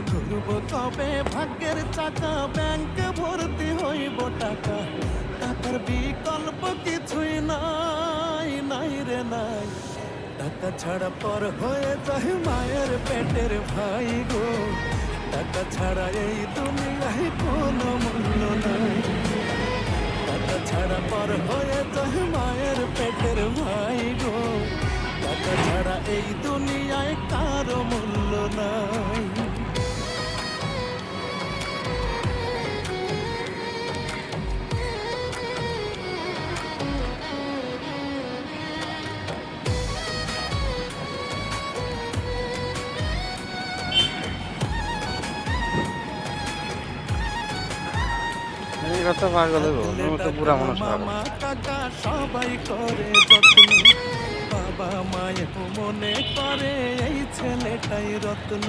ঘুরবো কবে ভাগ্যের চাকা, ব্যাংকে ভর্তি হইব টাকা, টাকার বিকল্প কিছুই নাই, নাই রে নাই। টাকা ছাড়া পর হয়ে যায় মায়ের পেটের ভাই গো, টাকা ছাড়া এই দুনিয়ায় কোনো মূল্য নাই। টাকা ছাড়া পর হয়ে যায় মায়ের পেটের ভাই গো, টাকা ছাড়া এই দুনিয়ায় কারো মূল্য নাই। এই কথা পাগল হইব, থাকলে তুমি তো টাকা বুড়া মানুষ পাগল। মামা কাকা সবাই করে যত্ন, বাবা মায়ের মনে করে এই ছেলেটাই রত্ন।